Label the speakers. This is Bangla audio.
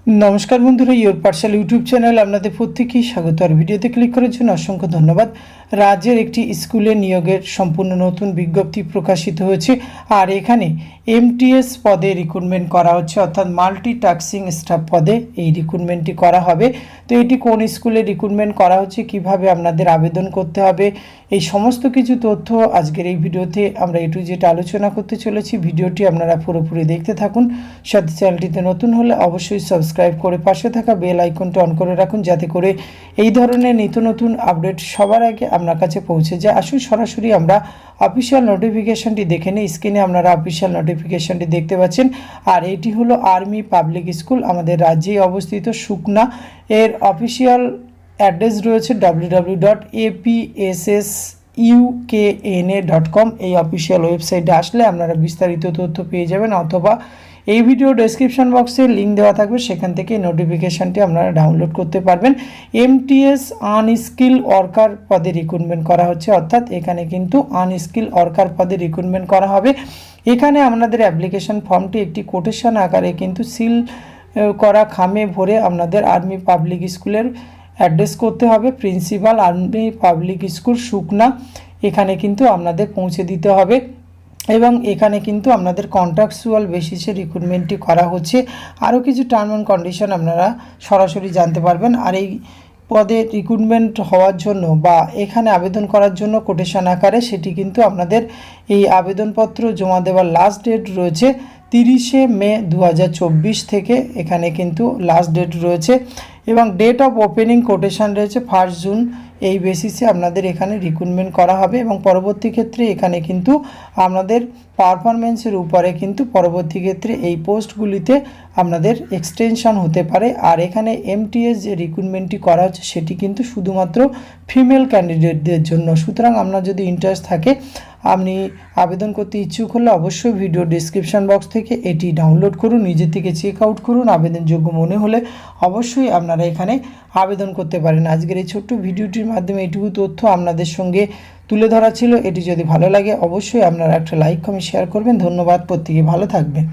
Speaker 1: नमस्कार बंधुरा योर पाठशाला यूट्यूब चैनल आपनादेर प्रत्येकेई स्वागत और भिडियोते क्लिक करार जोन्नो असंख्य धन्यवाद। राज्येर एकटी स्कूले नियोगेर सम्पूर्ण नतून विज्ञप्ति प्रकाशित हयेछे और एखाने एमटीएस पदे रिक्रुटमेंट करा हच्छे अर्थात माल्टीटास्किंग स्टाफ पदे এই রিক্রুটমেন্টটি করা হবে। তো এটি কোন স্কুলে রিক্রুটমেন্ট করা হচ্ছে, কিভাবে আপনাদের আবেদন করতে হবে, এই সমস্ত কিছু তথ্য আজকের এই ভিডিওতে আমরা এ টু জেড আলোচনা করতে চলেছি। ভিডিওটি আপনারা পুরোপুরি দেখতে থাকুন। সাথে চ্যানেলটিতে নতুন হলে অবশ্যই সাবস্ক্রাইব করে পাশে থাকা বেল আইকনটি অন করে রাখুন, যাতে করে এই ধরনের নিত্য নতুন আপডেট সবার আগে আপনার কাছে পৌঁছে যায়। আসুন সরাসরি আমরা অফিসিয়াল নোটিফিকেশনটি দেখে নিই। স্ক্রিনে আপনারা অফিসিয়াল নোটিফিকেশনটি দেখতে পাচ্ছেন আর এটি হলো আর্মি পাবলিক স্কুল, আমাদের রাজ্যেই অবস্থিত সুকনা। এর অফিসিয়াল অ্যাড্রেস রয়েছে www.apssukna.com। এই অফিসিয়াল ওয়েবসাইটে আসলে আপনারা বিস্তারিত তথ্য পেয়ে যাবেন, অথবা এই ভিডিও ডেসক্রিপশন বক্সে লিঙ্ক দেওয়া থাকবে, সেখান থেকে নোটিফিকেশনটি আপনারা ডাউনলোড করতে পারবেন। এমটিএস আনস্কিল ওয়ার্কার পদে রিক্রুটমেন্ট করা হচ্ছে, অর্থাৎ এখানে কিন্তু আনস্কিল ওয়ার্কার পদে রিক্রুটমেন্ট করা হবে। এখানে আপনাদের অ্যাপ্লিকেশন ফর্মটি একটি কোটেশন আকারে কিন্তু সিল করা খামে ভরে আপনাদের আর্মি পাবলিক স্কুলের অ্যাড্রেস করতে হবে। প্রিন্সিপাল আর্মি পাবলিক স্কুল সুকনা, এখানে কিন্তু আপনাদের পৌঁছে দিতে হবে এবং এখানে কিন্তু আপনাদের কন্ট্রাকচুয়াল বেসিসে রিক্রুটমেন্টটি করা হচ্ছে। আরও কিছু টার্ম অ্যান্ড কন্ডিশন আপনারা সরাসরি জানতে পারবেন। আর এই পদে রিক্রুটমেন্ট হওয়ার জন্য বা এখানে আবেদন করার জন্য কোটেশন আকারে সেটি কিন্তু আপনাদের এই আবেদনপত্র জমা দেওয়ার লাস্ট ডেট রয়েছে 30শে মে 2024 থেকে এখানে কিন্তু লাস্ট ডেট রয়েছে এবং ডেট অফ ওপেনিং কোটেশন রয়েছে 1 জুন। এই বেসিসে আপনাদের এখানে রিক্রুটমেন্ট করা হবে এবং পরবর্তী ক্ষেত্রে এখানে কিন্তু আপনাদের পারফরমেন্সের উপরে কিন্তু পরবর্তী ক্ষেত্রে এই পোস্টগুলিতে আপনাদের এক্সটেনশন হতে পারে। আর এখানে এমটিএস যে রিক্রুটমেন্টটি করা হচ্ছে সেটি কিন্তু শুধুমাত্র ফিমেল ক্যান্ডিডেটদের জন্য। সুতরাং আপনার যদি ইন্টারেস্ট থাকে, আপনি আবেদন করতে ইচ্ছুক হলে অবশ্যই ভিডিও ডেসক্রিপশন বক্স থেকে এটি ডাউনলোড করুন, নিজে থেকে চেক আউট করুন। আবেদনযোগ্য মনে হলে অবশ্যই আপনারা এখানে আবেদন করতে পারেন। আজকের এই ছোট্ট ভিডিওটির মাধ্যমে এইটুকু তথ্য আপনাদের সঙ্গে তুলে ধরা ছিল। এটি যদি ভালো লাগে অবশ্যই আপনারা একটা লাইক কমেন্ট শেয়ার করবেন। ধন্যবাদ, প্রত্যেকে ভালো থাকবেন।